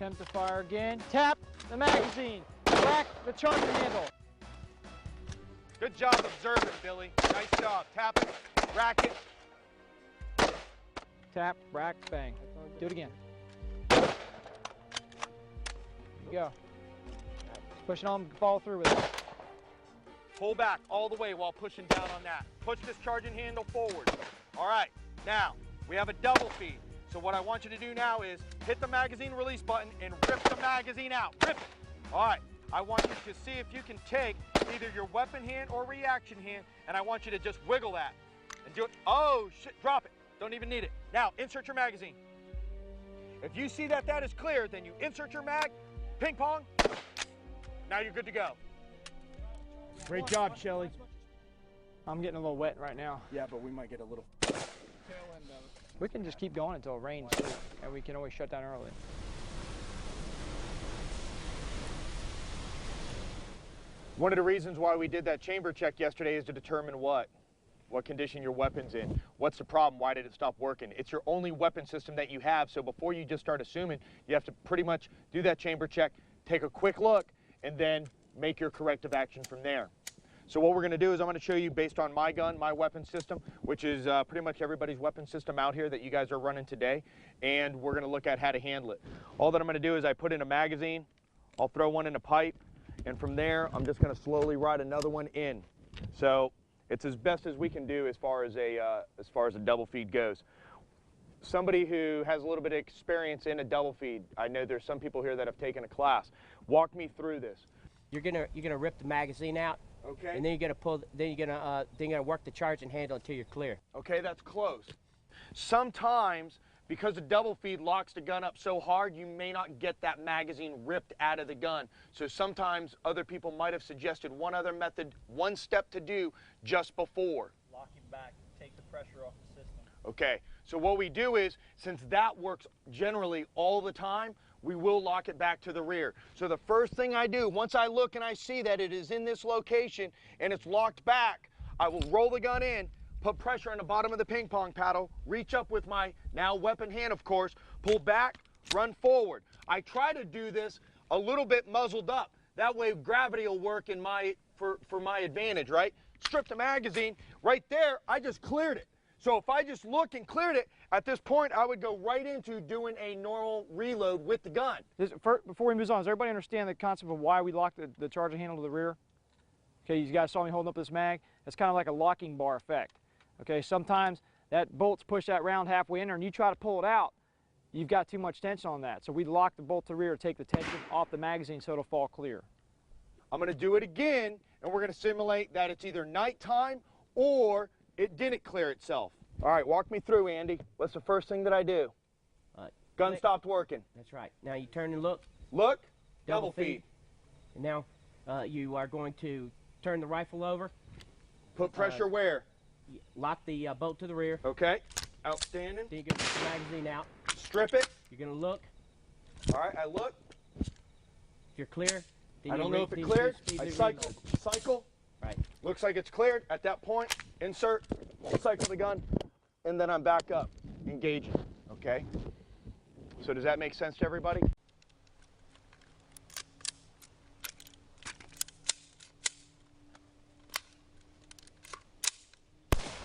Attempt to fire again. Tap the magazine. Rack the charging handle. Good job observing, Billy. Nice job. Tap it, rack it. Tap, rack, bang. Do it again. There you go. Just push it on, follow through with it. Pull back all the way while pushing down on that. Push this charging handle forward. All right, now we have a double feed. So what I want you to do now is hit the magazine release button and rip the magazine out. Rip it. All right, I want you to see if you can take either your weapon hand or reaction hand, and I want you to just wiggle that and do it. Oh, shit, drop it. Don't even need it. Now, insert your magazine. If you see that that is clear, then you insert your mag, ping pong. Now you're good to go. Great job, Shelly. I'm getting a little wet right now. Yeah, but we might get a little tail end of it. We can just keep going until it rains, too, and we can always shut down early. One of the reasons why we did that chamber check yesterday is to determine what condition your weapon's in. What's the problem? Why did it stop working? It's your only weapon system that you have, so before you just start assuming, you have to pretty much do that chamber check, take a quick look, and then make your corrective action from there. So what we're going to do is I'm going to show you based on my gun, my weapon system, which is pretty much everybody's weapon system out here that you guys are running today, and we're going to look at how to handle it. All that I'm going to do is I put in a magazine, I'll throw one in a pipe, and from there I'm just going to slowly ride another one in. So it's as best as we can do as far as a double feed goes. Somebody who has a little bit of experience in a double feed, I know there's some people here that have taken a class. Walk me through this. You're gonna rip the magazine out. Okay. And then you're gonna pull. Then you're gonna work the charging handle until you're clear. Okay, that's close. Sometimes, because the double feed locks the gun up so hard, you may not get that magazine ripped out of the gun. So sometimes other people might have suggested one other method, one step to do just before. Lock him back, take the pressure off the system. Okay, so what we do is, since that works generally all the time, we will lock it back to the rear. So the first thing I do, once I look and I see that it is in this location and it's locked back, I will roll the gun in, put pressure on the bottom of the ping pong paddle, reach up with my now weapon hand, of course, pull back, run forward. I try to do this a little bit muzzled up. That way gravity will work in for my advantage, right? Strip the magazine. Right there, I just cleared it. So if I just looked and cleared it, at this point, I would go right into doing a normal reload with the gun. Before we move on, does everybody understand the concept of why we locked the charging handle to the rear? Okay, you guys saw me holding up this mag. It's kind of like a locking bar effect. Okay, sometimes that bolt's pushed that round halfway in there and you try to pull it out, you've got too much tension on that. So we lock the bolt to the rear, take the tension off the magazine so it'll fall clear. I'm gonna do it again, and we're gonna simulate that it's either nighttime or it didn't clear itself. All right, walk me through, Andy. What's the first thing that I do? Gun stopped working. That's right. Now you turn and look. Look, double feed. And now you are going to turn the rifle over. Put pressure where? Lock the bolt to the rear. Okay, outstanding. Then you're going to put the magazine out. Strip it. You're going to look. All right, I look. If you're clear, then I don't know if it cleared. I cycle. Right. Looks like it's cleared. At that point, insert, cycle the gun, and then I'm back up, engaging, okay? So does that make sense to everybody?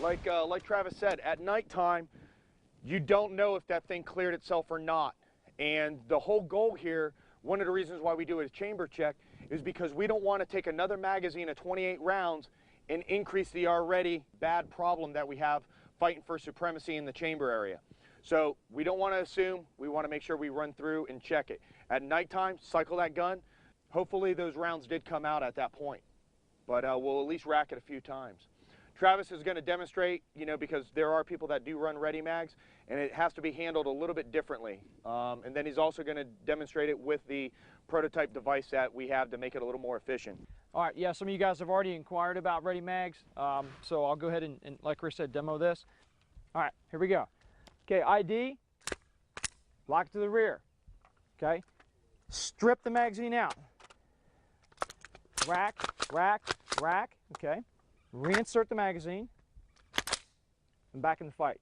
Like Travis said, at nighttime, you don't know if that thing cleared itself or not. And the whole goal here, one of the reasons why we do a chamber check, is because we don't want to take another magazine of 28 rounds and increase the already bad problem that we have fighting for supremacy in the chamber area. So we don't want to assume, we want to make sure we run through and check it. At nighttime, cycle that gun. Hopefully those rounds did come out at that point, but we'll at least rack it a few times. Travis is going to demonstrate, you know, because there are people that do run ready mags, and it has to be handled a little bit differently. And then he's also going to demonstrate it with the prototype device that we have to make it a little more efficient. All right, yeah, some of you guys have already inquired about ready mags, so I'll go ahead and, like Chris said, demo this. All right, here we go. Okay, ID, lock it to the rear. Okay, strip the magazine out. Rack, rack, rack, okay. Reinsert the magazine, and back in the fight.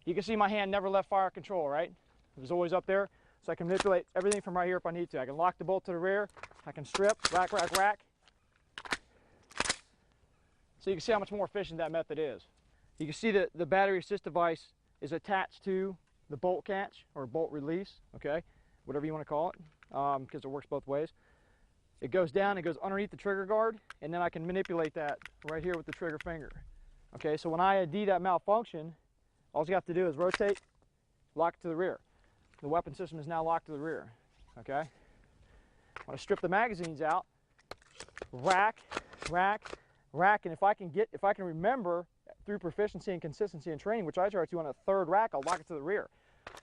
You can see my hand never left fire control, right? It was always up there. So I can manipulate everything from right here if I need to. I can lock the bolt to the rear. I can strip, rack, rack, rack. So you can see how much more efficient that method is. You can see that the battery assist device is attached to the bolt catch or bolt release, okay? Whatever you want to call it, because it works both ways. It goes down, it goes underneath the trigger guard, and then I can manipulate that right here with the trigger finger. Okay, so when I ID that malfunction, all you have to do is rotate, lock it to the rear. The weapon system is now locked to the rear, okay? When I strip the magazines out, rack, rack, rack, and if I can remember through proficiency and consistency and training, which I try to on a third rack, I'll lock it to the rear.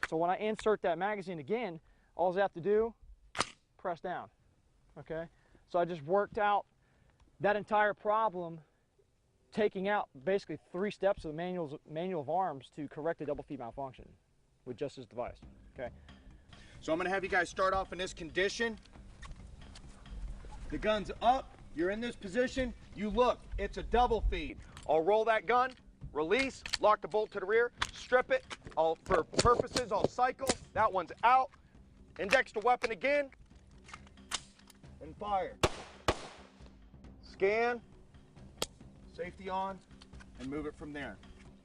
So when I insert that magazine again, all I have to do, press down, okay? So I just worked out that entire problem, taking out basically 3 steps of the manual of arms to correct a double feed malfunction with just this device, okay? So I'm gonna have you guys start off in this condition. The gun's up, you're in this position, you look, it's a double feed. I'll roll that gun, release, lock the bolt to the rear, strip it. For purposes, I'll cycle. That one's out. Index the weapon again, and fire. Scan, safety on, and move it from there.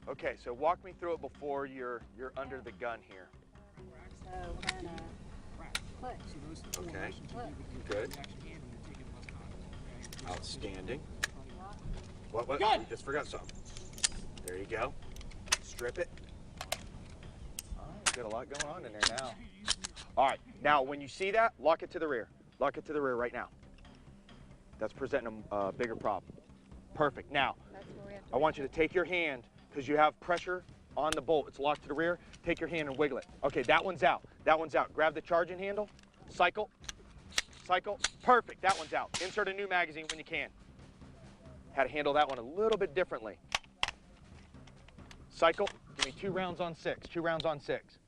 Okay, so walk me through it before you're under the gun here. So we're gonna put. Okay, good. Outstanding. What? We just forgot something. There you go. Strip it. Oh, got a lot going on in there now. All right, now when you see that, lock it to the rear. Lock it to the rear right now. That's presenting a bigger problem. Perfect. Now, I want you to take your hand, because you have pressure on the bolt. It's locked to the rear. Take your hand and wiggle it. Okay, that one's out. That one's out. Grab the charging handle. Cycle. Cycle. Perfect. That one's out. Insert a new magazine when you can. How to handle that one a little bit differently. Cycle. Give me 2 rounds on 6. 2 rounds on 6.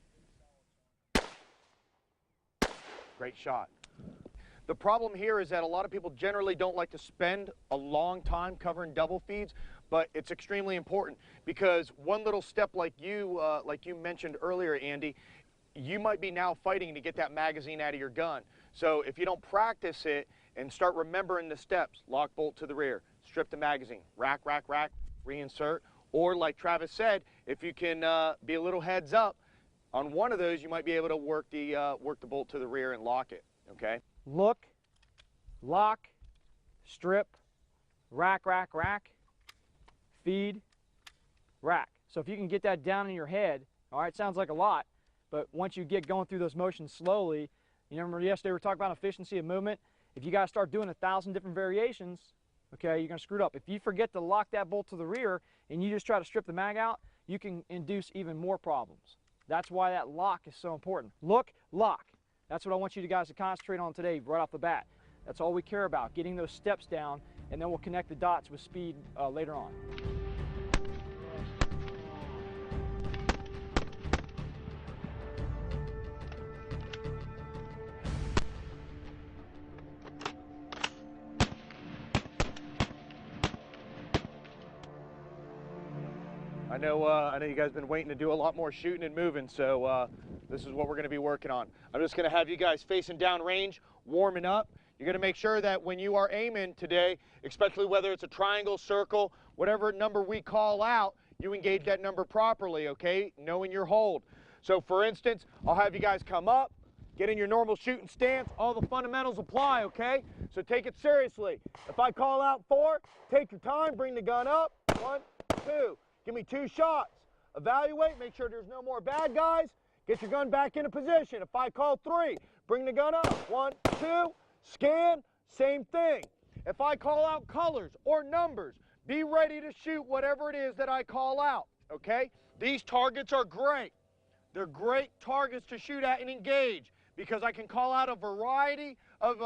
Great shot. The problem here is that a lot of people generally don't like to spend a long time covering double feeds, but it's extremely important because one little step like you mentioned earlier, Andy, you might be now fighting to get that magazine out of your gun. So if you don't practice it and start remembering the steps, lock bolt to the rear, strip the magazine, rack, rack, rack, reinsert, or like Travis said, if you can be a little heads up on one of those, you might be able to work the bolt to the rear and lock it, okay? Look, lock, strip, rack, rack, rack, feed, rack. So if you can get that down in your head, all right, sounds like a lot, but once you get going through those motions slowly, you remember yesterday we were talking about efficiency of movement? If you guys start doing 1,000 different variations, okay, you're gonna screw it up. If you forget to lock that bolt to the rear and you just try to strip the mag out, you can induce even more problems. That's why that lock is so important. Look, lock. That's what I want you guys to concentrate on today right off the bat. That's all we care about, getting those steps down, and then we'll connect the dots with speed later on. I know you guys have been waiting to do a lot more shooting and moving, so this is what we're going to be working on. I'm just going to have you guys facing down range, warming up. You're going to make sure that when you are aiming today, especially whether it's a triangle, circle, whatever number we call out, you engage that number properly, okay, knowing your hold. So for instance, I'll have you guys come up, get in your normal shooting stance, all the fundamentals apply, okay? So take it seriously. If I call out 4, take your time, bring the gun up, 1, 2. Give me 2 shots. Evaluate, make sure there's no more bad guys. Get your gun back into position. If I call 3, bring the gun up. 1, 2, scan, same thing. If I call out colors or numbers, be ready to shoot whatever it is that I call out, okay? These targets are great. They're great targets to shoot at and engage because I can call out a variety of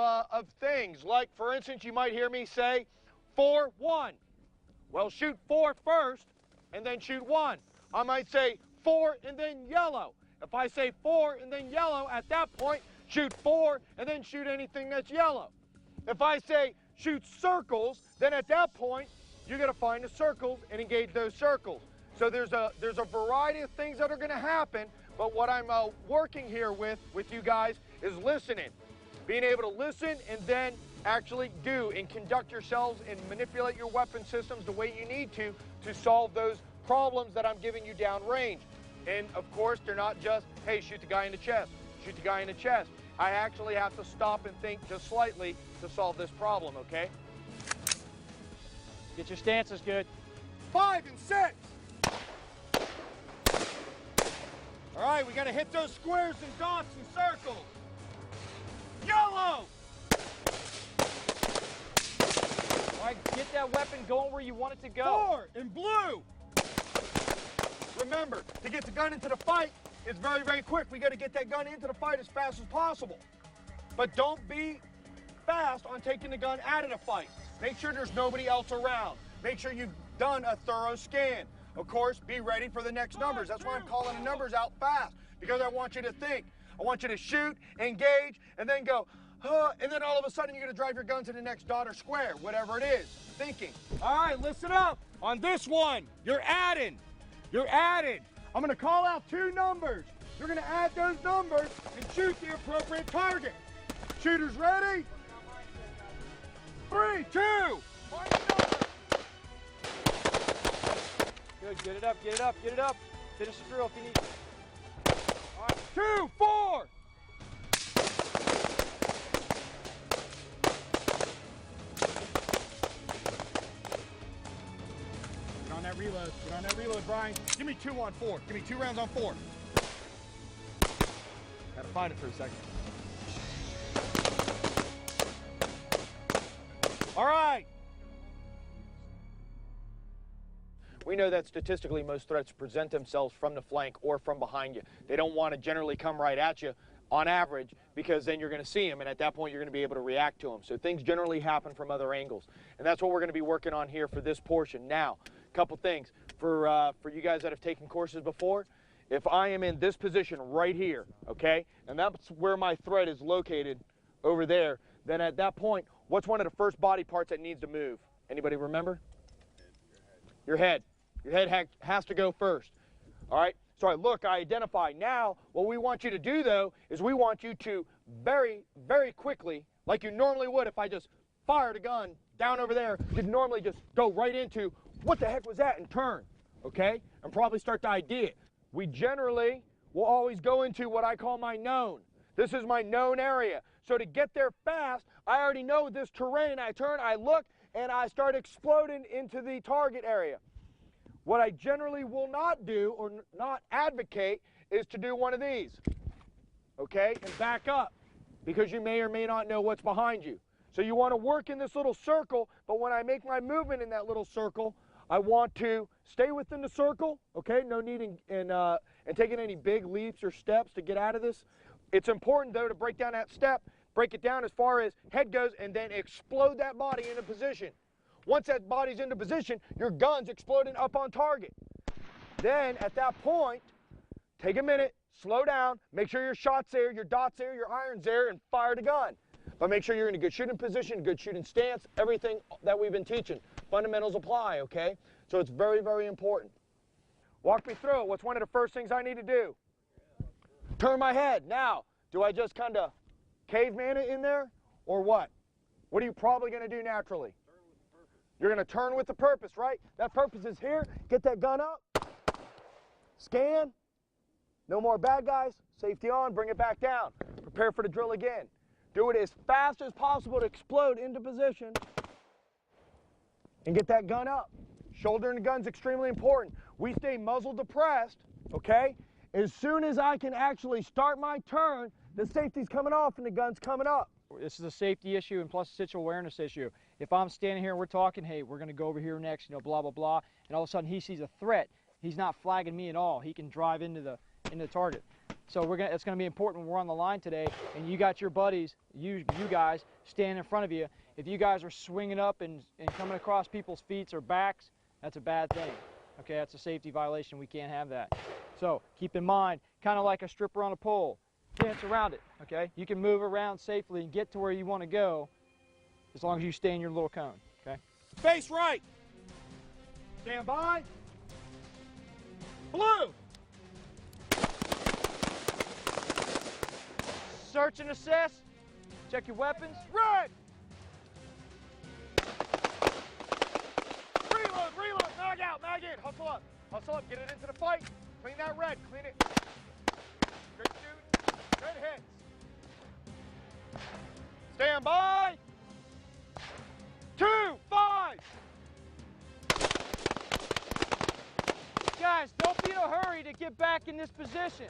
things. Like, for instance, you might hear me say 4, 1. Well, shoot 4 first, and then shoot 1. I might say 4 and then yellow. If I say 4 and then yellow, at that point, shoot 4 and then shoot anything that's yellow. If I say shoot circles, then at that point, you're gonna find the circles and engage those circles. So there's a variety of things that are gonna happen But what I'm working here with you guys is listening. Being able to listen and then actually do and conduct yourselves and manipulate your weapon systems the way you need to solve those problems that I'm giving you downrange. And of course, they're not just, hey, shoot the guy in the chest, shoot the guy in the chest. I actually have to stop and think just slightly to solve this problem, okay? Get your stances good. 5 and 6. All right, we got to hit those squares and dots and circles. Yellow. All right, get that weapon going where you want it to go. 4 in blue. Remember, to get the gun into the fight, it's very, very quick. We got to get that gun into the fight as fast as possible. But don't be fast on taking the gun out of the fight. Make sure there's nobody else around. Make sure you've done a thorough scan. Of course, be ready for the next numbers. That's why I'm calling the numbers out fast, because I want you to think. I want you to shoot, engage, and then go, and then all of a sudden you're going to drive your gun to the next dot or square, whatever it is, thinking. All right, listen up. On this one, you're adding. You're adding. I'm going to call out 2 numbers. You're going to add those numbers and shoot the appropriate target. Shooters ready? 3, 2. Find the number. Good, get it up, get it up, get it up. Finish the drill if you need. All right, 2, 4. Get on that reload. Get on that reload, Brian. Give me 2 on 4. Give me 2 rounds on 4. Gotta find it for a second. All right. We know that statistically most threats present themselves from the flank or from behind you. They don't want to generally come right at you on average, because then you're going to see them, and at that point you're going to be able to react to them. So things generally happen from other angles, and that's what we're going to be working on here for this portion. Now, a couple things for you guys that have taken courses before. If I am in this position right here, okay, and that's where my threat is located over there, then at that point, what's one of the first body parts that needs to move? Anybody remember? Your head. Your head has to go first. All right? So I identify. Now, what we want you to do, though, is we want you to very, very quickly, like you normally would if I just fired a gun down over there, you'd normally just go right into, what the heck was that, and turn, okay? And probably start to ID it. We generally will always go into what I call my known. This is my known area. So to get there fast, I already know this terrain. I turn, I look, and I start exploding into the target area. What I generally will not do or not advocate is to do one of these, okay, and back up, because you may or may not know what's behind you. So you want to work in this little circle, but when I make my movement in that little circle, I want to stay within the circle, okay, no need in taking any big leaps or steps to get out of this. It's important, though, to break down that step, break it down as far as head goes, and then explode that body into position. Once that body's into position, your gun's exploding up on target. Then, at that point, take a minute, slow down, make sure your shot's there, your dot's there, your iron's there, and fire the gun. But make sure you're in a good shooting position, good shooting stance, everything that we've been teaching. Fundamentals apply, okay? So it's very, very important. Walk me through it. What's one of the first things I need to do? Turn my head. Now, do I just kind of caveman it in there, or what? What are you probably going to do naturally? You're going to turn with the purpose, right? That purpose is here. Get that gun up. Scan. No more bad guys. Safety on. Bring it back down. Prepare for the drill again. Do it as fast as possible to explode into position. And get that gun up. Shouldering the gun's extremely important. We stay muzzle depressed, okay? As soon as I can actually start my turn, the safety's coming off and the gun's coming up. This is a safety issue and plus a situational awareness issue. If I'm standing here and we're talking, hey, we're going to go over here next, you know, blah, blah, blah, and all of a sudden he sees a threat, he's not flagging me at all. He can drive into the target. So it's going to be important when we're on the line today and you got your buddies, you guys, standing in front of you. If you guys are swinging up and coming across people's feet or backs, that's a bad thing. Okay, that's a safety violation. We can't have that. So keep in mind, kind of like a stripper on a pole. Dance around it, okay? You can move around safely and get to where you want to go as long as you stay in your little cone, okay? Face right. Stand by. Blue. search and assess. Check your weapons. Run! Reload, reload, mag out, mag in, hustle up, get it into the fight. Clean that red, clean it. Good shooting, good hits. Stand by. 2, 5. Guys, don't be in a hurry to get back in this position.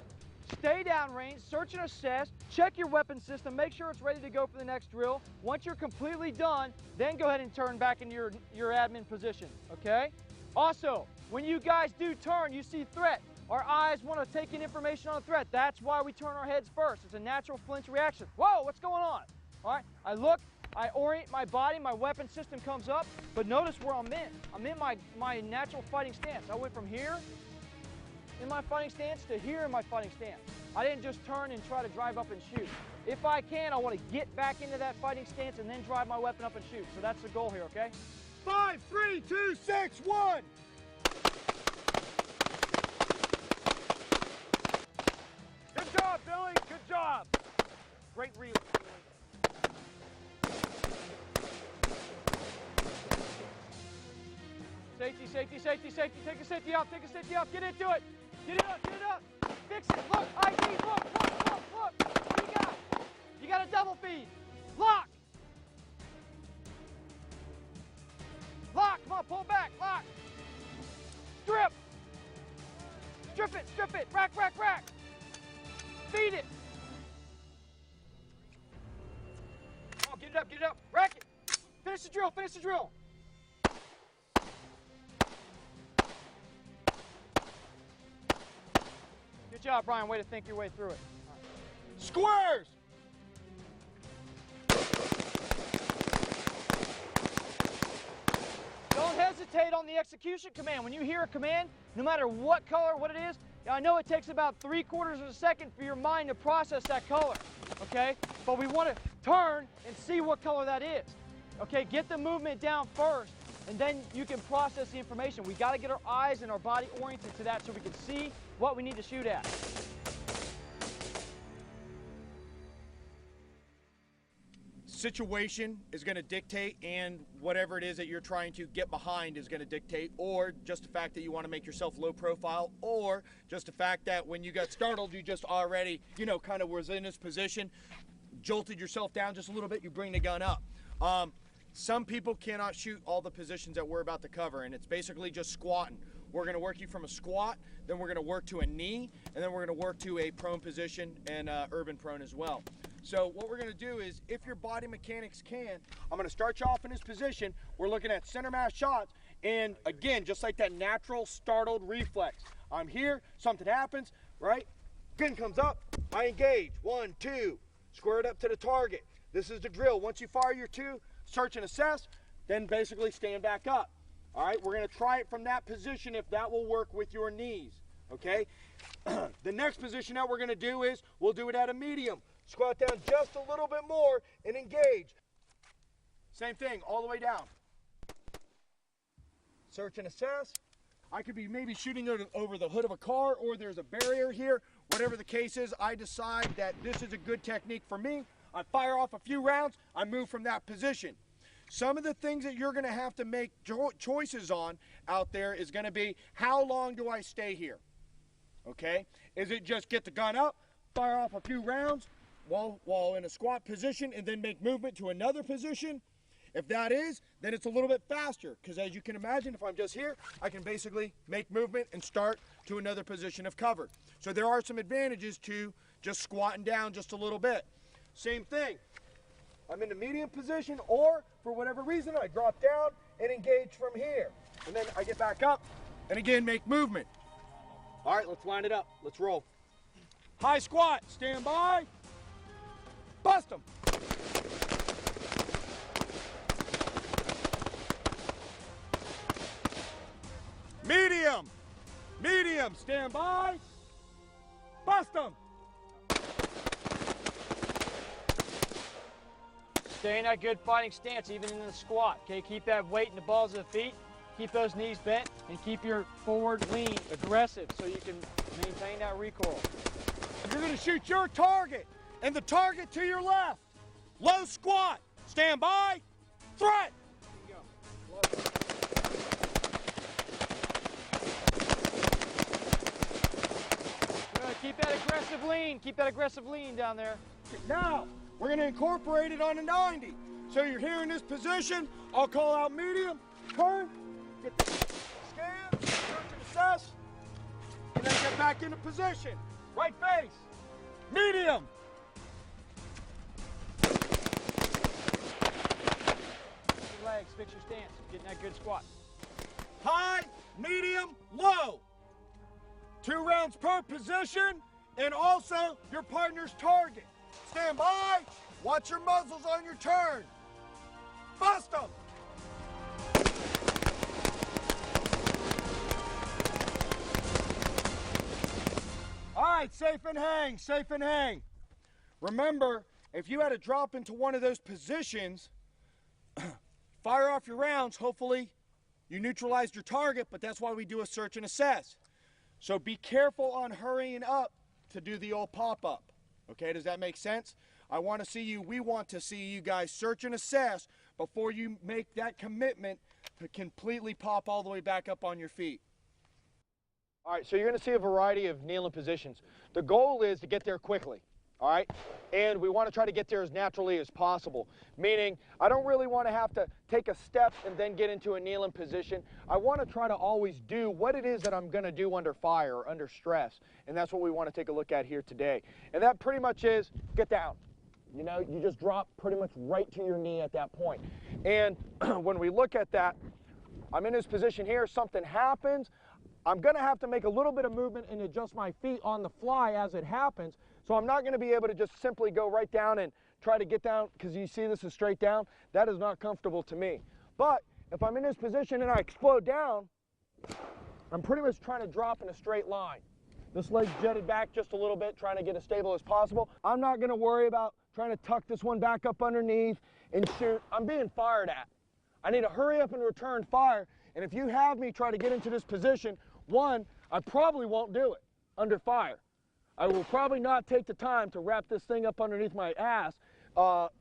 Stay downrange, search and assess, check your weapon system, make sure it's ready to go for the next drill. Once you're completely done, then go ahead and turn back into your admin position, okay? Also, when you guys do turn, you see threat. Our eyes want to take in information on a threat. That's why we turn our heads first. It's a natural flinch reaction. Whoa, what's going on? All right, I look, I orient my body, my weapon system comes up, but notice where I'm in. I'm in my natural fighting stance. I went from here in my fighting stance to here in my fighting stance. I didn't just turn and try to drive up and shoot. If I can, I want to get back into that fighting stance and then drive my weapon up and shoot. So that's the goal here, okay? 5, 3, 2, 6, 1. Good job, Billy, good job. Great reload. Safety, safety, safety, safety. Take a safety out, take a safety out. Get into it. Get it up, get it up. Fix it. Look, ID, look. What do you got? You got a double feed. Lock. Lock, come on, pull back, lock. Strip. Strip it. Rack. Feed it. Come on, get it up. Rack it. Finish the drill. Good job, Brian. Way to think your way through it. Squares. Don't hesitate on the execution command. When you hear a command, no matter what color, what it is, I know it takes about 3/4 of a second for your mind to process that color, okay? But we want to turn and see what color that is, okay? Get the movement down first, and then you can process the information. We got to get our eyes and our body oriented to that so we can see what we need to shoot at. Situation is going to dictate, and whatever it is that you're trying to get behind is going to dictate, or just the fact that you want to make yourself low profile, or just the fact that when you got startled, you just already, kind of was in this position, jolted yourself down just a little bit, you bring the gun up. Some people cannot shoot all the positions that we're about to cover, and it's basically just squatting. We're going to work you from a squat, then we're going to work to a knee, and then we're going to work to a prone position and urban prone as well. So what we're going to do is, if your body mechanics can, I'm going to start you off in this position. We're looking at center mass shots, and again, just like that natural startled reflex. I'm here, something happens, right? Gun comes up, I engage. 1, 2, square it up to the target. This is the drill. Once you fire your 2, search and assess, then basically stand back up. All right, we're going to try it from that position if that will work with your knees, okay? The next position that we're going to do is, we'll do it at a medium. Squat down just a little bit more and engage. Same thing, all the way down. Search and assess. I could be maybe shooting over the hood of a car, or there's a barrier here. Whatever the case is, I decide that this is a good technique for me. I fire off a few rounds, I move from that position. Some of the things that you're going to have to make choices on out there is going to be, how long do I stay here? Okay? Is it just get the gun up, fire off a few rounds while in a squat position, and then make movement to another position? If that is, then it's a little bit faster, because as you can imagine, if I'm just here, I can basically make movement and start to another position of cover. So there are some advantages to just squatting down just a little bit. Same thing. I'm in the medium position, or for whatever reason, I drop down and engage from here. And then I get back up and again make movement. All right, let's line it up. Let's roll. High squat, stand by. Bust them. Medium, stand by. Bust them. Stay in that good fighting stance, even in the squat, okay? Keep that weight in the balls of the feet, keep those knees bent, and keep your forward lean aggressive so you can maintain that recoil. You're gonna shoot your target. and the target to your left. Low squat. Stand by. Threat. Good. Keep that aggressive lean. Keep that aggressive lean down there. Now, we're going to incorporate it on a 90. So you're here in this position. I'll call out medium. Turn. Get the scan. Search and assess. And then get back into position. Right face. Medium. Your legs. Fix your stance. Getting that good squat. High, medium, low. 2 rounds per position, and also your partner's target. Stand by, watch your muzzles on your turn. Bust them. All right, safe and hang, safe and hang. Remember, if you had to drop into one of those positions, fire off your rounds, hopefully you neutralized your target, but that's why we do a search and assess. So be careful on hurrying up to do the old pop-up. Okay, does that make sense? We want to see you guys search and assess before you make that commitment to completely pop all the way back up on your feet. All right, so you're going to see a variety of kneeling positions. The goal is to get there quickly, all right? And we want to try to get there as naturally as possible, meaning I don't really want to have to take a step and then get into a kneeling position. I want to try to always do what it is that I'm going to do under fire or under stress, and that's what we want to take a look at here today. And that pretty much is get down. You know, you just drop pretty much right to your knee at that point. And when we look at that, I'm in this position here, something happens, I'm going to have to make a little bit of movement and adjust my feet on the fly as it happens. So I'm not going to be able to just simply go right down and try to get down, because you see this is straight down. That is not comfortable to me. But if I'm in this position and I explode down, I'm pretty much trying to drop in a straight line. This leg's jetted back just a little bit, trying to get as stable as possible. I'm not going to worry about trying to tuck this one back up underneath and shoot. I'm being fired at. I need to hurry up and return fire. And if you have me try to get into this position, one, I probably won't do it under fire. I will probably not take the time to wrap this thing up underneath my ass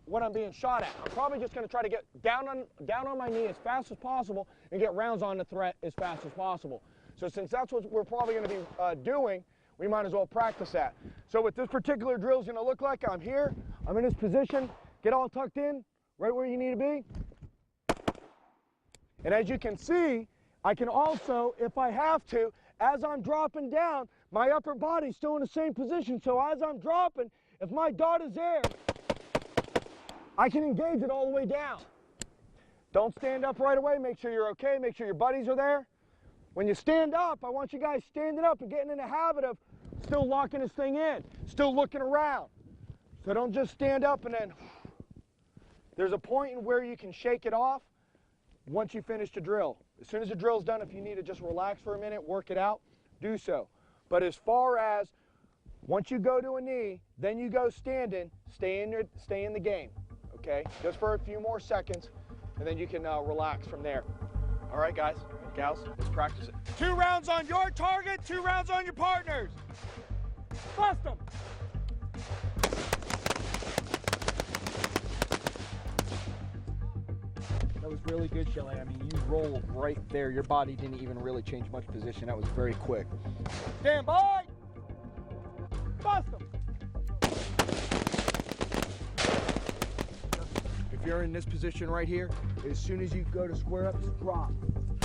when I'm being shot at. I'm probably just going to try to get down on my knee as fast as possible and get rounds on the threat as fast as possible. So since that's what we're probably going to be doing, we might as well practice that. So what this particular drill is going to look like, I'm here, I'm in this position, get all tucked in, right where you need to be. And as you can see, I can also, if I have to, as I'm dropping down, my upper body's still in the same position. So as I'm dropping, if my dot is there, I can engage it all the way down. Don't stand up right away. Make sure you're okay. Make sure your buddies are there. When you stand up, I want you guys standing up and getting in the habit of still locking this thing in, still looking around. So don't just stand up and then, there's a point in where you can shake it off once you finish the drill. As soon as the drill's done, if you need to just relax for a minute, work it out, do so. But as far as once you go to a knee, then you go standing, stay in the game, okay? Just for a few more seconds, and then you can relax from there. All right, guys, gals, let's practice it. 2 rounds on your target, 2 rounds on your partner's. Bust them. That was really good, Shelly. I mean, you rolled right there. Your body didn't even really change much position. That was very quick. Stand by. Bust them. If you're in this position right here, as soon as you go to square up, just drop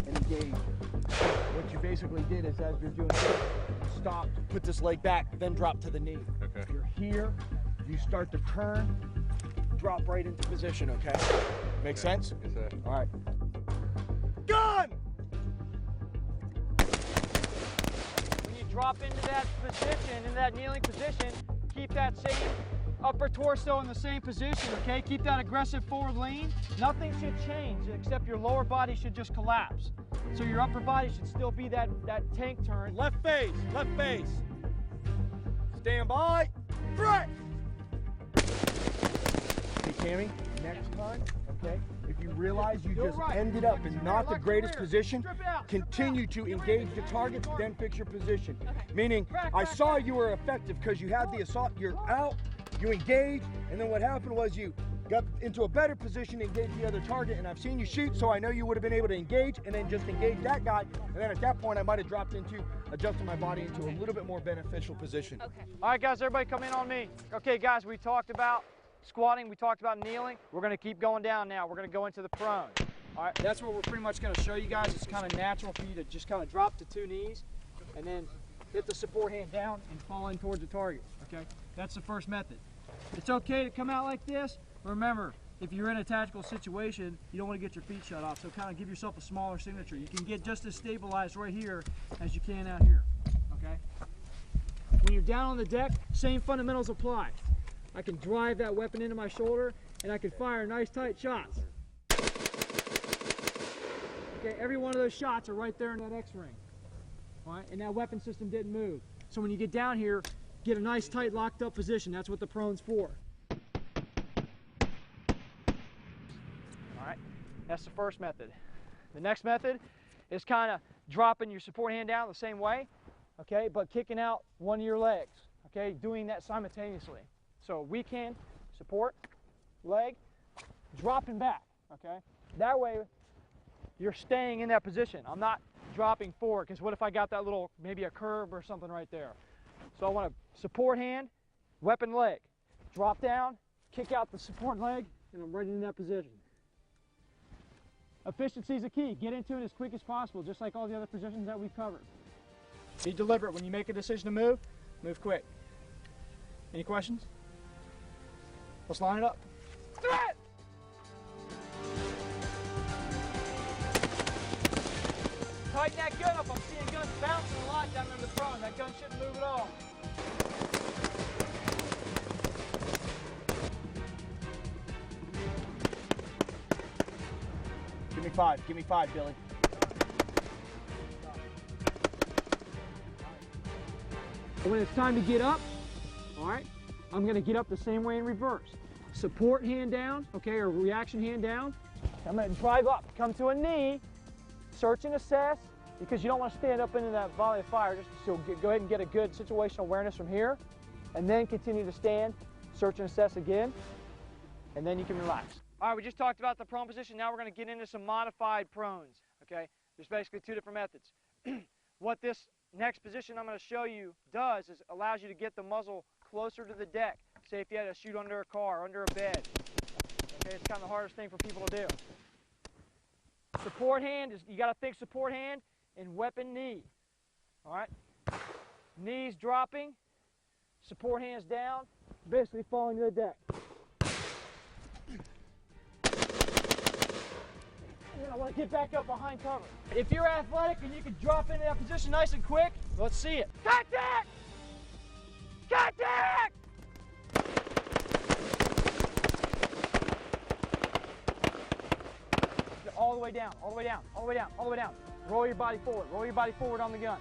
and engage. What you basically did is, as you're doing this, stop, put this leg back, then drop to the knee. Okay. If you're here, you start to turn, drop right into position, okay? Make sense? Yes, sir. All right. Gun! When you drop into that position, in that kneeling position, keep that same upper torso in the same position, okay? Keep that aggressive forward lean. Nothing should change except your lower body should just collapse. So your upper body should still be that tank turn. Left face, left face. Stand by. Threat! Hey, Tammy, next time, okay, if you realize you just ended up in not the greatest position, continue to engage the target, then fix your position. Meaning, I saw you were effective because you had the assault, you're out, You engage, and then what happened was you got into a better position to engage the other target, and I've seen you shoot, so I know you would have been able to engage and then just engage that guy, and then at that point I might have dropped into adjusting my body into a little bit more beneficial position. Okay. All right, guys, everybody come in on me. Okay, guys, we talked about squatting, we talked about kneeling. We're gonna keep going down now. We're gonna go into the prone. All right, that's what we're pretty much gonna show you guys. It's kind of natural for you to just kind of drop to 2 knees and then hit the support hand down and fall in towards the target, okay? That's the first method. It's okay to come out like this. Remember, if you're in a tactical situation, you don't want to get your feet shut off, so kind of give yourself a smaller signature. You can get just as stabilized right here as you can out here, okay? When you're down on the deck, same fundamentals apply. I can drive that weapon into my shoulder, and I can fire nice tight shots. Okay, every one of those shots are right there in that X-ring, all right? And that weapon system didn't move. So when you get down here, get a nice tight locked up position. That's what the prone's for. That's the first method. The next method is kind of dropping your support hand down the same way, okay, but kicking out one of your legs, okay, doing that simultaneously. So weak hand, support, leg, dropping back, okay? That way you're staying in that position. I'm not dropping forward, because what if I got that little, maybe a curve or something right there? So I want to support hand, weapon leg, drop down, kick out the support leg, and I'm right in that position. Efficiency is the key. Get into it as quick as possible, just like all the other positions that we've covered. Be deliberate. When you make a decision to move, move quick. Any questions? Let's line it up. Threat! Tighten that gun up. I'm seeing guns bouncing a lot down in the front. That gun shouldn't move at all. Give me five, Billy. When it's time to get up, all right, I'm gonna get up the same way in reverse. Support hand down, okay, or reaction hand down. I'm gonna drive up, come to a knee, search and assess, because you don't want to stand up into that volley of fire, just so go ahead and get a good situational awareness from here, and then continue to stand, search and assess again, and then you can relax. All right, we just talked about the prone position. Now we're going to get into some modified prones, okay? There's basically 2 different methods. What this next position I'm going to show you does is allows you to get the muzzle closer to the deck. Say if you had to shoot under a car, under a bed. Okay, it's kind of the hardest thing for people to do. Support hand, is you got to think support hand and weapon knee, all right? Knees dropping, support hands down, basically falling to the deck. I want to get back up behind cover. If you're athletic and you can drop into that position nice and quick, let's see it. Contact! Contact! All the way down, all the way down, all the way down, all the way down. Roll your body forward on the gun.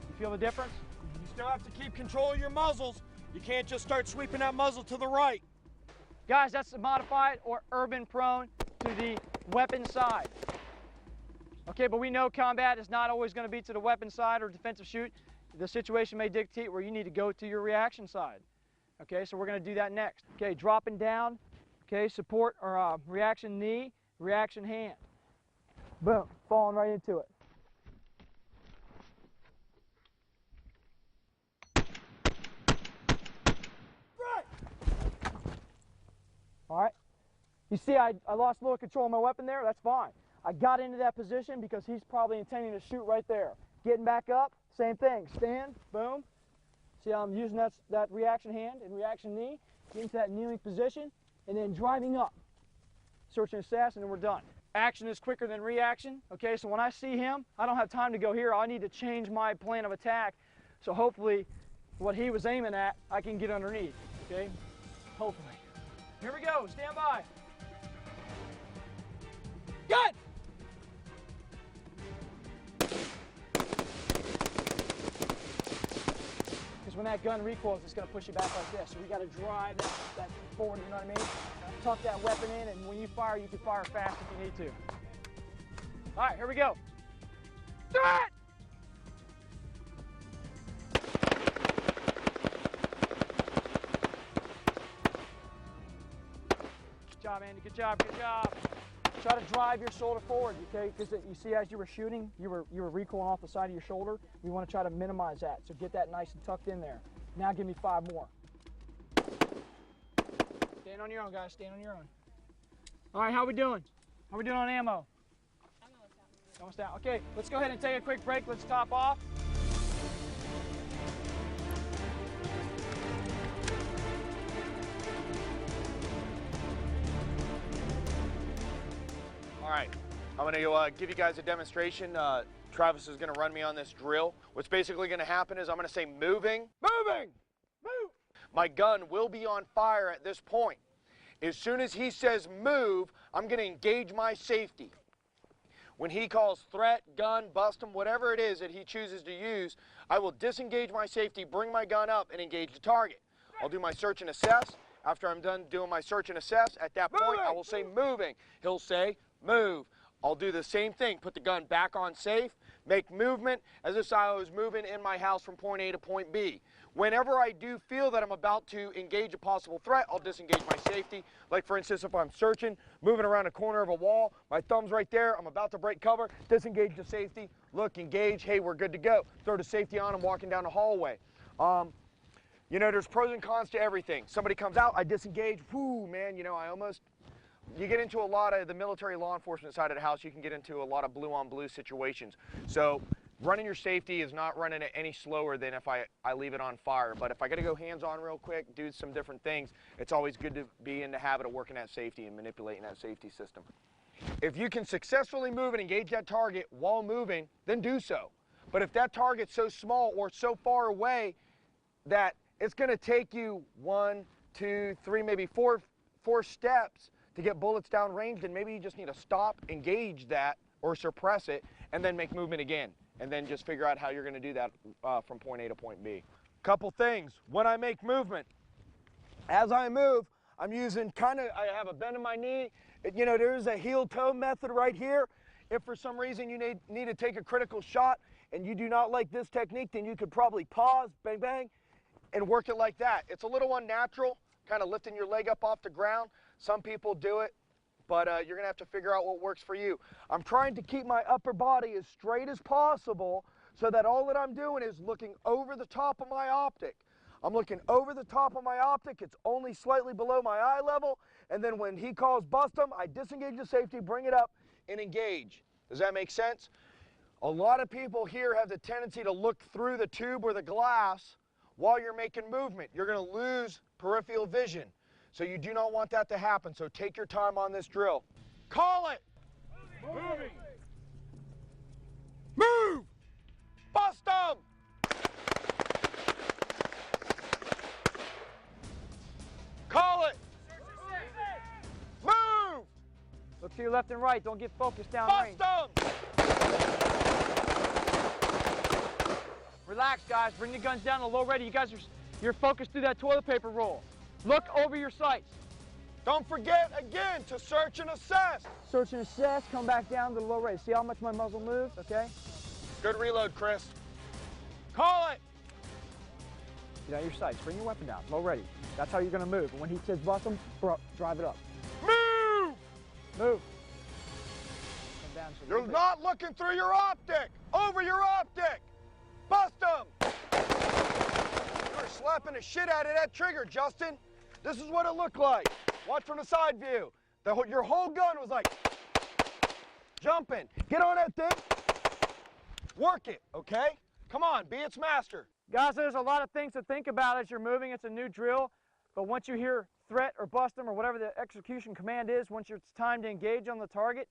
You feel the difference? You still have to keep control of your muzzles. You can't just start sweeping that muzzle to the right. Guys, that's the modified or urban prone to the weapon side. Okay, but we know combat is not always going to be to the weapon side or defensive shoot. The situation may dictate where you need to go to your reaction side. Okay, so we're going to do that next. Okay, dropping down, okay, support or reaction knee, reaction hand. Boom, falling right into it. All right. You see, I lost a little control of my weapon there. That's fine. I got into that position because he's probably intending to shoot right there. Getting back up, same thing. Stand, boom. See how I'm using that reaction hand and reaction knee, get into that kneeling position, and then driving up. Search and assess, and then we're done. Action is quicker than reaction. Okay, so when I see him, I don't have time to go here. I need to change my plan of attack. So hopefully, what he was aiming at, I can get underneath. Okay, hopefully. Here we go, stand by. Good! Because when that gun recoils, it's going to push you back like this. So we got to drive that forward, you know what I mean? Tuck that weapon in, and when you fire, you can fire fast if you need to. All right, here we go. Threat! job, Andy. Good job, good job. Try to drive your shoulder forward, okay? Because you see, as you were shooting, you were recoiling off the side of your shoulder. You want to try to minimize that. So get that nice and tucked in there. Now give me 5 more. Stand on your own, guys. Stand on your own. All right, how we doing? How we doing on ammo? Almost out. Okay, let's go ahead and take a quick break. Let's top off. All right, I'm gonna give you guys a demonstration. Travis is gonna run me on this drill. What's basically gonna happen is I'm gonna say moving, moving, move. My gun will be on fire at this point. As soon as he says move, I'm gonna engage my safety. When he calls threat, gun, bust him, whatever it is that he chooses to use, I will disengage my safety, bring my gun up, and engage the target. I'll do my search and assess. After I'm done doing my search and assess, at that point, I will say moving. He'll say move. I'll do the same thing, put the gun back on safe, make movement as if I was moving in my house from point A to point B. Whenever I do feel that I'm about to engage a possible threat, I'll disengage my safety. Like for instance, if I'm searching, moving around a corner of a wall, my thumb's right there, I'm about to break cover, disengage the safety, look, engage, hey, we're good to go. Throw the safety on, I'm walking down the hallway. You know, there's pros and cons to everything. Somebody comes out, I disengage, whoo, man, you know, you get into a lot of the military law enforcement side of the house, you can get into a lot of blue on blue situations. So running your safety is not running it any slower than if I leave it on fire. But if I got to go hands on real quick, do some different things, it's always good to be in the habit of working that safety and manipulating that safety system. If you can successfully move and engage that target while moving, then do so. But if that target's so small or so far away that it's going to take you 1, 2, 3, maybe four steps to get bullets downrange, then maybe you just need to stop, engage that, or suppress it, and then make movement again. And then just figure out how you're going to do that from point A to point B. Couple things. When I make movement, as I move, I'm using I have a bend in my knee. You know, there's a heel-toe method right here. If for some reason you need to take a critical shot and you do not like this technique, then you could probably pause, bang, bang, and work it like that. It's a little unnatural, kind of lifting your leg up off the ground. Some people do it, but you're gonna have to figure out what works for you. I'm trying to keep my upper body as straight as possible so that all that I'm doing is looking over the top of my optic. I'm looking over the top of my optic, it's only slightly below my eye level, and then when he calls bust him, I disengage the safety, bring it up, and engage. Does that make sense? A lot of people here have the tendency to look through the tube or the glass while you're making movement. You're gonna lose peripheral vision. So you do not want that to happen, so take your time on this drill. Call it! Moving! Move! Bust them! Call it! Move! Look to your left and right. Don't get focused down range. Bust them! Relax, guys. Bring the guns down to low ready. You guys you're focused through that toilet paper roll. Look over your sights. Don't forget, again, to search and assess. Search and assess, come back down to the low rate. See how much my muzzle moved, okay? Good reload, Chris. Call it. Get out your sights, bring your weapon down, low ready. That's how you're gonna move. And when he says bust him, drive it up. Move! Move. Come down to the You're not looking through your optic. Over your optic. Bust him. You're slapping the shit out of that trigger, Justin. This is what it looked like. Watch from the side view. Your whole gun was like jumping. Get on that thing. Work it, okay? Come on, be its master. Guys, there's a lot of things to think about as you're moving. It's a new drill, but once you hear threat or bust them or whatever the execution command is, once it's time to engage on the target,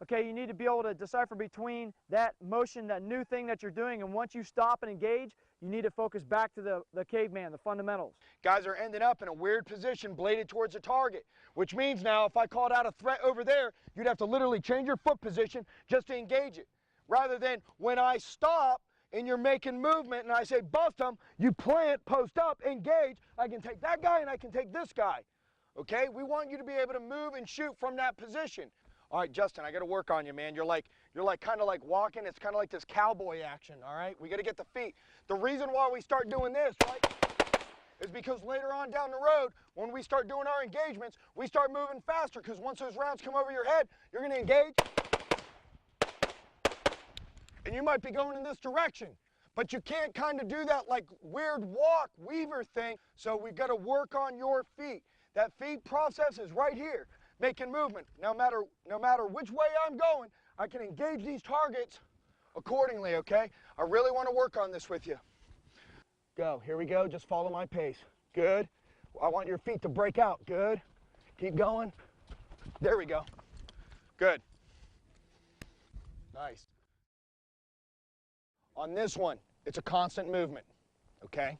okay, you need to be able to decipher between that motion, that new thing that you're doing, and once you stop and engage, you need to focus back to the caveman, the fundamentals. Guys are ending up in a weird position, bladed towards the target, which means now if I called out a threat over there, you'd have to literally change your foot position just to engage it. Rather than when I stop and you're making movement and I say bust them, you plant, post up, engage. I can take that guy and I can take this guy. Okay? We want you to be able to move and shoot from that position. All right, Justin, I got to work on you, man. You're kind of like walking. It's kind of like this cowboy action, all right? We got to get the feet. The reason why we start doing this, right, is because later on down the road, when we start doing our engagements, we start moving faster because once those rounds come over your head, you're going to engage. And you might be going in this direction. But you can't kind of do that like weird walk, weaver thing. So we've got to work on your feet. That feet process is right here, making movement. No matter which way I'm going, I can engage these targets accordingly, okay? I really want to work on this with you. Go, here we go, just follow my pace. Good. I want your feet to break out, good. Keep going. There we go. Good. Nice. On this one, it's a constant movement, okay?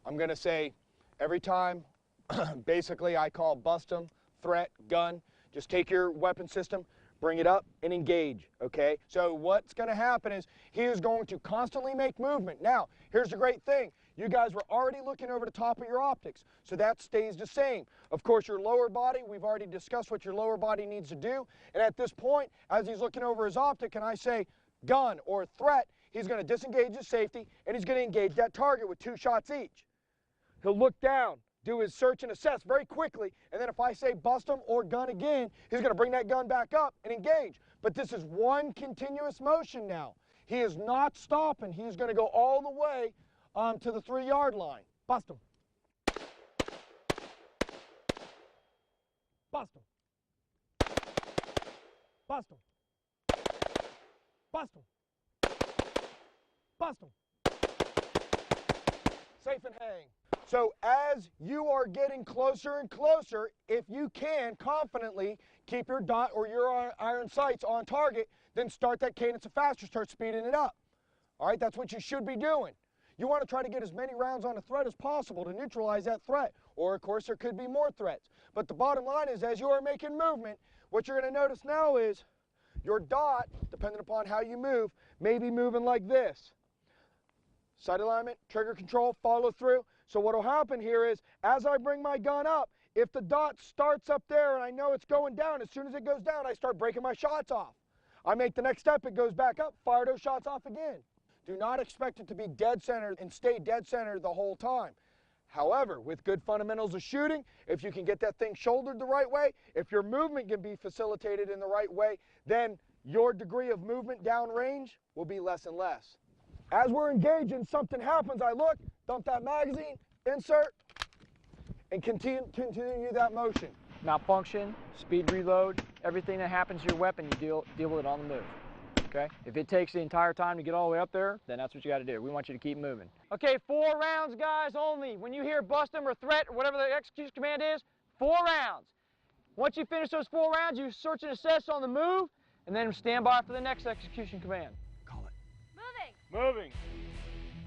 I'm gonna say every time, basically I call bust 'em, threat, gun, just take your weapon system, bring it up and engage, okay? So what's gonna happen is he is going to constantly make movement. Now, here's the great thing. You guys were already looking over the top of your optics, so that stays the same. Of course, your lower body, we've already discussed what your lower body needs to do, and at this point, as he's looking over his optic and I say gun or threat, he's gonna disengage his safety and he's gonna engage that target with 2 shots each. He'll look down, do his search and assess very quickly, and then if I say bust him or gun again, he's gonna bring that gun back up and engage. But this is one continuous motion now. He is not stopping. He's gonna go all the way to the 3-yard line. Bust him. Bust him. Bust him. Bust him. Bust him. Safe and hang. So as you are getting closer and closer, if you can confidently keep your dot or your iron sights on target, then start that cadence of faster, start speeding it up. All right, that's what you should be doing. You want to try to get as many rounds on a threat as possible to neutralize that threat. Or of course there could be more threats. But the bottom line is as you are making movement, what you're going to notice now is your dot, depending upon how you move, may be moving like this. Sight alignment, trigger control, follow through. So what will happen here is, as I bring my gun up, if the dot starts up there and I know it's going down, as soon as it goes down, I start breaking my shots off. I make the next step, it goes back up, fire those shots off again. Do not expect it to be dead center and stay dead center the whole time. However, with good fundamentals of shooting, if you can get that thing shouldered the right way, if your movement can be facilitated in the right way, then your degree of movement downrange will be less and less. As we're engaging, something happens, I look, dump that magazine, insert, and continue that motion. Malfunction, speed reload, everything that happens to your weapon, you deal with it on the move. Okay? If it takes the entire time to get all the way up there, then that's what you got to do. We want you to keep moving. Okay, 4 rounds, guys, only. When you hear bust 'em or threat or whatever the execution command is, 4 rounds. Once you finish those 4 rounds, you search and assess on the move, and then stand by for the next execution command. Call it. Moving.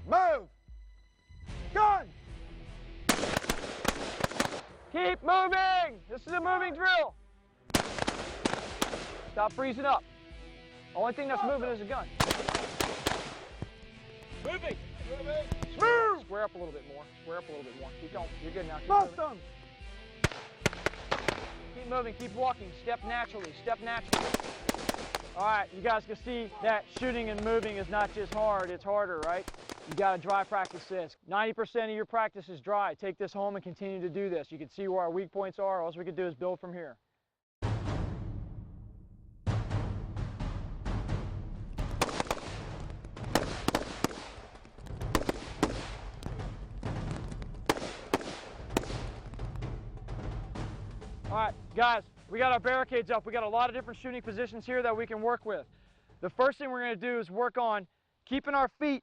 Move! Gun! Keep moving! This is a moving drill. Stop freezing up. Only thing that's moving is a gun. Moving. Move! Square up a little bit more. Square up a little bit more. Keep going. You're good now. Keep Bust moving. them! Keep moving. Keep walking. Step naturally. Step naturally. All right, you guys can see that shooting and moving is not just hard, it's harder, right? You got to dry practice this. 90% of your practice is dry. Take this home and continue to do this. You can see where our weak points are. All we can do is build from here. All right, guys, we got our barricades up. We got a lot of different shooting positions here that we can work with. The first thing we're going to do is work on keeping our feet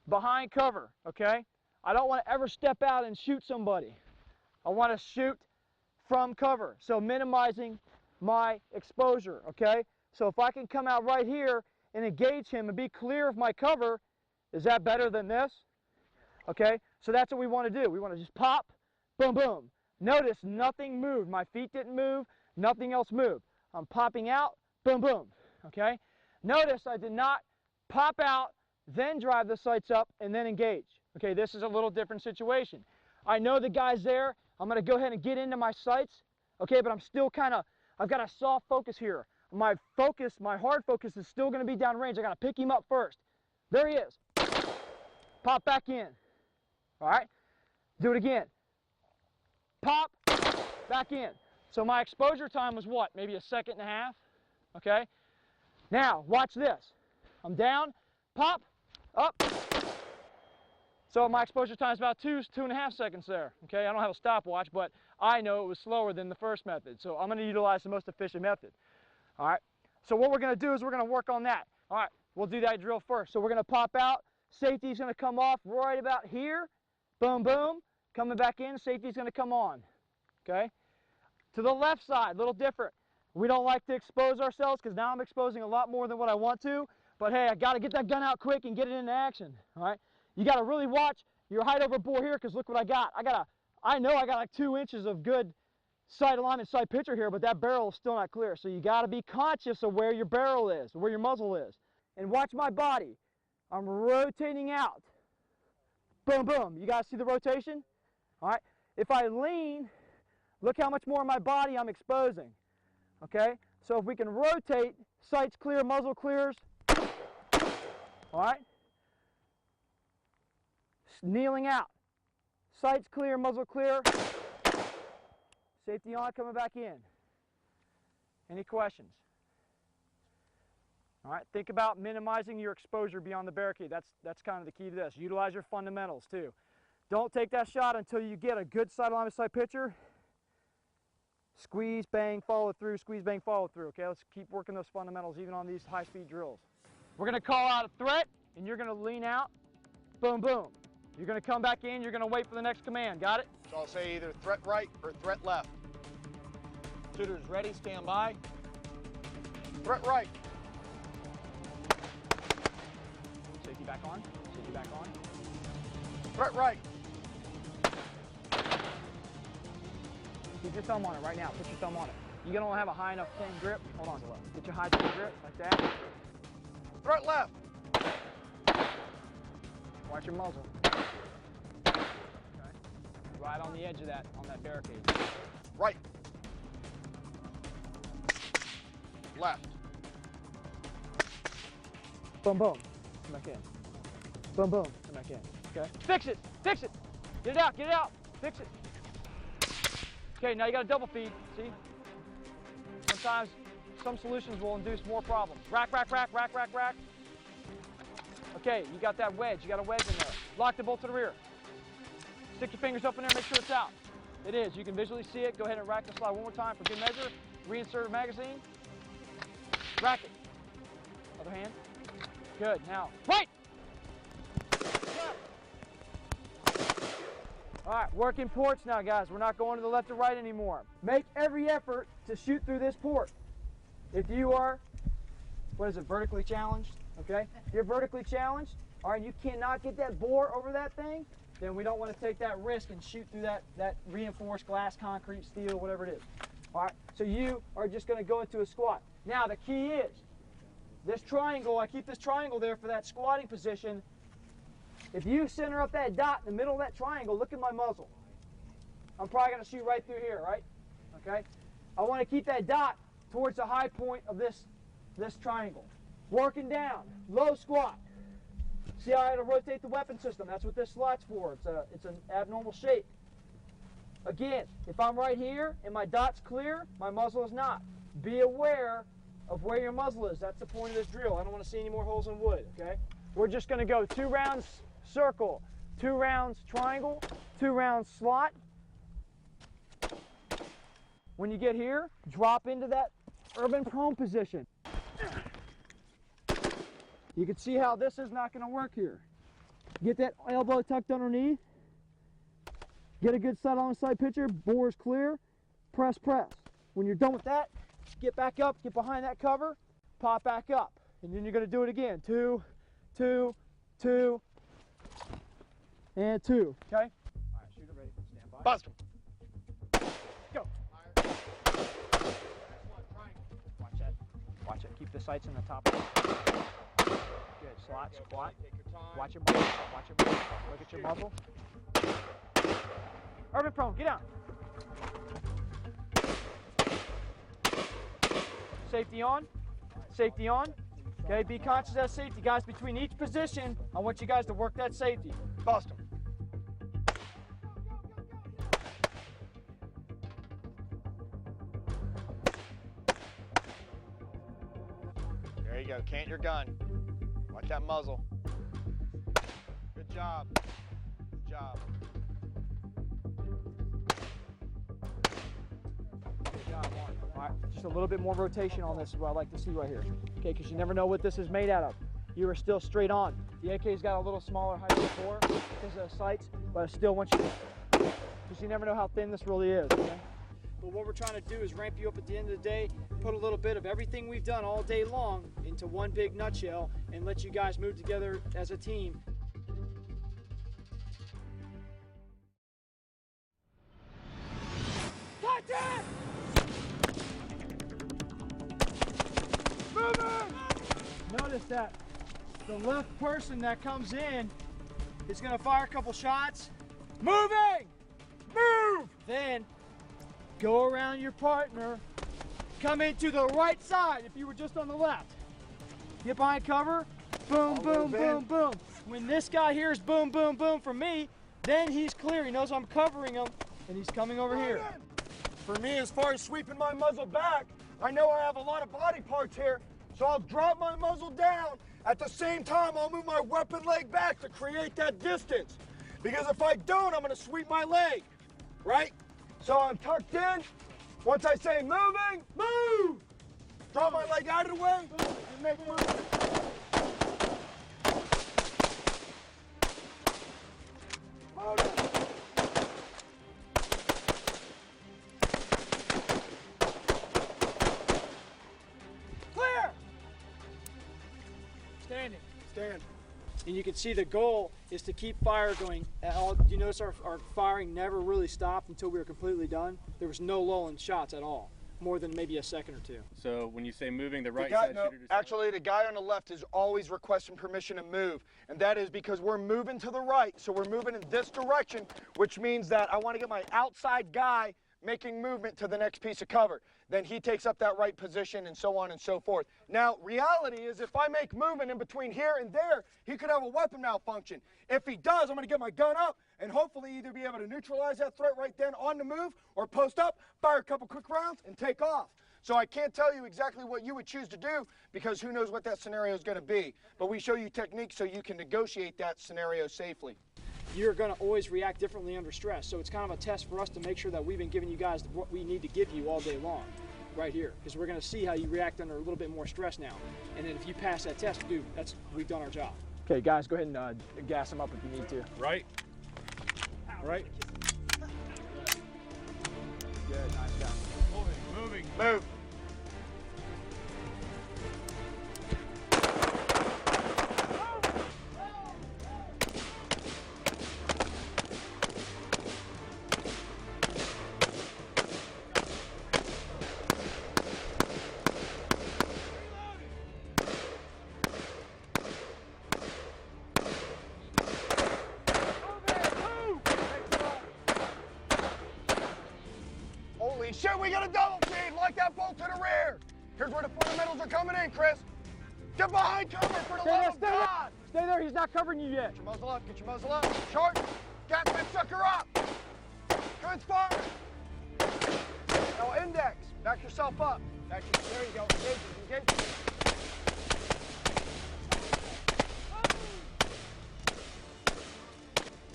behind cover, okay? I don't want to ever step out and shoot somebody. I want to shoot from cover, so minimizing my exposure, okay? So if I can come out right here and engage him and be clear of my cover, is that better than this? Okay, so that's what we want to do. We want to just pop, boom, boom. Notice nothing moved. My feet didn't move, nothing else moved. I'm popping out, boom, boom, okay? Notice I did not pop out, then drive the sights up, and then engage. Okay, this is a little different situation. I know the guy's there. I'm going to go ahead and get into my sights, okay, but I'm still I've got a soft focus here. My focus, my hard focus is still going to be downrange. I got to pick him up first. There he is. Pop back in. All right? Do it again. Pop, back in. So my exposure time was what? Maybe a second and a half, okay? Now, watch this. I'm down, pop, up. So my exposure time is about 2.5 seconds there, okay? I don't have a stopwatch, but I know it was slower than the first method, so I'm gonna utilize the most efficient method, all right? So what we're gonna do is we're gonna work on that. All right, we'll do that drill first. So we're gonna pop out, safety's gonna come off right about here, boom, boom, coming back in, safety's gonna come on, okay? To the left side, a little different. We don't like to expose ourselves because now I'm exposing a lot more than what I want to, but hey, I gotta get that gun out quick and get it into action, all right? You gotta really watch your height over bore here because look what I got. I know I got like 2 inches of good sight alignment, sight picture here, but that barrel is still not clear. So you gotta be conscious of where your barrel is, where your muzzle is. And watch my body. I'm rotating out. Boom, boom. You guys see the rotation? All right. If I lean, look how much more of my body I'm exposing. Okay? So if we can rotate, sight's clear, muzzle clears. All right? Kneeling out. Sight's clear, muzzle clear. Safety on, coming back in. Any questions? All right, think about minimizing your exposure beyond the barricade. That's kind of the key to this. Utilize your fundamentals too. Don't take that shot until you get a good sight alignment sight picture. Squeeze, bang, follow through, squeeze, bang, follow through. Okay, let's keep working those fundamentals even on these high-speed drills. We're gonna call out a threat and you're gonna lean out, boom, boom. You're gonna come back in, you're gonna wait for the next command, got it? So I'll say either threat right or threat left. Shooters ready, stand by. Threat right. Safety back on, safety back on. Threat right. Keep your thumb on it right now, put your thumb on it. You're gonna have a high enough 10 grip, hold on to it. Get your high 10 grip, like that. Threat left. Watch your muzzle. Okay. Right on the edge of that, on that barricade. Right. Left. Boom, boom, come back in. Boom, boom, come back in, okay? Fix it, fix it. Get it out, fix it. Okay, now you got a double feed, see? Sometimes some solutions will induce more problems. Rack, rack, rack, rack, rack, rack. Okay, you got that wedge, you got a wedge in there. Lock the bolt to the rear. Stick your fingers up in there, make sure it's out. It is, you can visually see it. Go ahead and rack the slide one more time for good measure. Reinsert a magazine. Rack it. Other hand. Good, now, right! All right, working ports now, guys. We're not going to the left or right anymore. Make every effort to shoot through this port. If you are, what is it, vertically challenged, okay? If you're vertically challenged, all right, you cannot get that bore over that thing, then we don't want to take that risk and shoot through that reinforced glass, concrete, steel, whatever it is. All right, so you are just going to go into a squat. Now, the key is this triangle. I keep this triangle there for that squatting position. If you center up that dot in the middle of that triangle, look at my muzzle. I'm probably going to shoot right through here, right? Okay? I want to keep that dot towards the high point of this triangle. Working down, low squat. See how I had to rotate the weapon system? That's what this slot's for. It's an abnormal shape. Again, if I'm right here and my dot's clear, my muzzle is not. Be aware of where your muzzle is. That's the point of this drill. I don't want to see any more holes in wood, okay? We're just going to go 2 rounds circle, 2 rounds triangle, 2 rounds slot. When you get here, drop into that urban prone position. You can see how this is not going to work here. Get that elbow tucked underneath. Get a good sight on side picture. Bore is clear. Press, press. When you're done with that, get back up, get behind that cover, pop back up. And then you're going to do it again. 2, 2, 2, and 2. Okay? All right, shooter ready. Stand by. Bust him. Go. Watch that. Watch it. Keep the sights in the top. Good. Slot, squat. Watch your muzzle. Watch your muzzle. Look at your muzzle. Urban prone. Get down. Safety on. Safety on. Okay, be conscious of that safety, guys. Between each position, I want you guys to work that safety. Bust him. go. Cant your gun. Watch that muzzle. Good job. Good job. Good job, Mark. All right, just a little bit more rotation on this is what I like to see right here. Okay, because you never know what this is made out of. You are still straight on. The AK's got a little smaller height before because of the sights, but I still want you to, because you never know how thin this really is, okay? But what we're trying to do is ramp you up at the end of the day, put a little bit of everything we've done all day long into one big nutshell and let you guys move together as a team. Touch it! Moving! Notice that the left person that comes in is gonna fire a couple shots. Moving! Move! Then go around your partner, come into the right side if you were just on the left. Get behind cover, boom, boom, boom, boom. When this guy hears boom, boom, boom from me, then he's clear. He knows I'm covering him and he's coming over here. For me, as far as sweeping my muzzle back, I know I have a lot of body parts here, so I'll drop my muzzle down. At the same time, I'll move my weapon leg back to create that distance. Because if I don't, I'm gonna sweep my leg, right? So I'm tucked in. Once I say moving, move! Drop my leg out of the way, and make move. Clear! Standing. Stand. And you can see the goal is to keep fire going. You notice our firing never really stopped until we were completely done. There was no lull in shots at all, more than maybe a second or two. So when you say moving, the right side shooter just... Actually, the guy on the left is always requesting permission to move, and that is because we're moving to the right, so we're moving in this direction, which means that I want to get my outside guy making movement to the next piece of cover. Then he takes up that right position and so on and so forth. Now, reality is if I make movement in between here and there, he could have a weapon malfunction. If he does, I'm gonna get my gun up and hopefully either be able to neutralize that threat right then on the move or post up, fire a couple quick rounds and take off. So I can't tell you exactly what you would choose to do because who knows what that scenario is gonna be. But we show you techniques so you can negotiate that scenario safely. You're going to always react differently under stress. So it's kind of a test for us to make sure that we've been giving you guys what we need to give you all day long, right here. Because we're going to see how you react under a little bit more stress now. And then if you pass that test, dude, we've done our job. Okay, guys, go ahead and gas them up if you need to. Right. Right. Good, nice job. Moving. Move. Holy shit, we got a double feed! Like that bolt to the rear! Here's where the fundamentals are coming in, Chris! Get behind cover for the love of God! Stay there, he's not covering you yet. Get your muzzle up, get your muzzle up. Short, got that sucker up! Good spot! Now index, back yourself up. There you go, engage.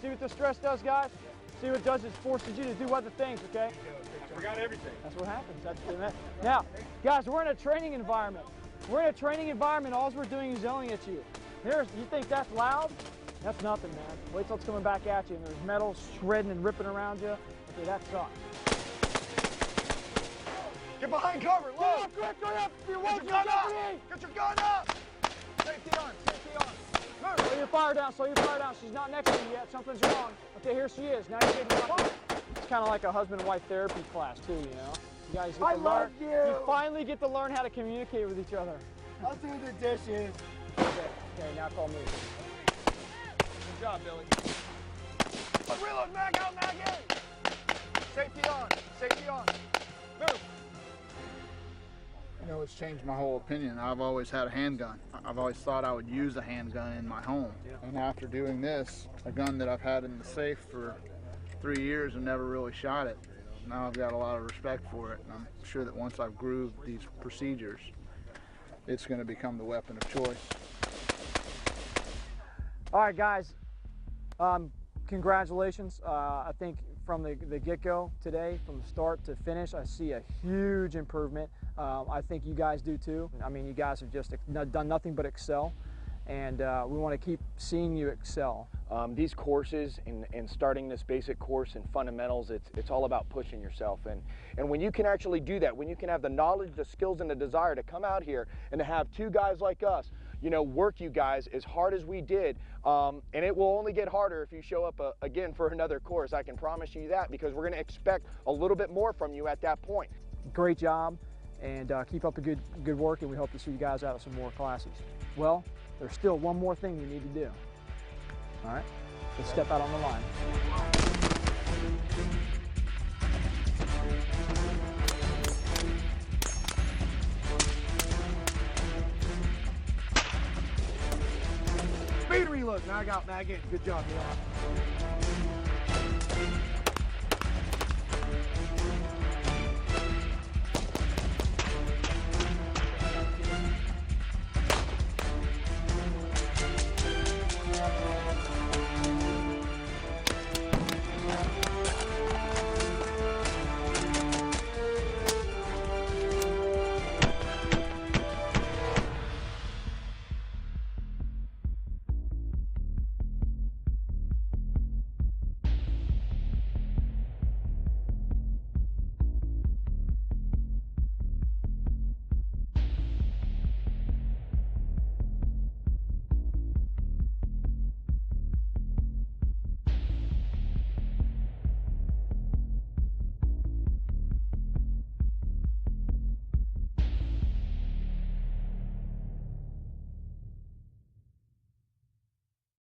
See what the stress does, guys? See what it does is forces you to do other things, okay? I forgot everything. That's what happens. Now, guys, we're in a training environment. We're in a training environment. All we're doing is yelling at you. You think that's loud? That's nothing, man. Wait till it's coming back at you and there's metal shredding and ripping around you. Okay, that sucks. Get behind cover, low! Get your gun up! Get your gun up! Safety on, safety on. Move! Slow your fire down, slow your fire down. She's not next to you yet. Something's wrong. Okay, here she is. Now you're getting behind. It's kind of like a husband and wife therapy class, too, you know? You guys get to learn. You finally get to learn how to communicate with each other. I'll do the dishes. Okay, now call me. Good job, Billy. Reload, mag out, mag in. Safety on, safety on. Move. You know, it's changed my whole opinion. I've always had a handgun. I've always thought I would use a handgun in my home. Yeah. And after doing this, a gun that I've had in the safe for 3 years and never really shot it, now I've got a lot of respect for it. And I'm sure that once I've grooved these procedures, it's going to become the weapon of choice. All right, guys, congratulations. I think from the get-go today, from start to finish, I see a huge improvement. I think you guys do too. I mean, you guys have just done nothing but excel, and we want to keep seeing you excel. These courses and starting this basic course in fundamentals, it's all about pushing yourself. And when you can actually do that, when you can have the knowledge, the skills, and the desire to come out here and to have two guys like us, you know, work you guys as hard as we did, and it will only get harder if you show up again for another course. I can promise you that, because we're going to expect a little bit more from you at that point. Great job, and keep up the good work, and we hope to see you guys out of some more classes. Well, there's still one more thing you need to do. All right, let's step out on the line. Speed reload. Mag out, mag in. Good job, Neil.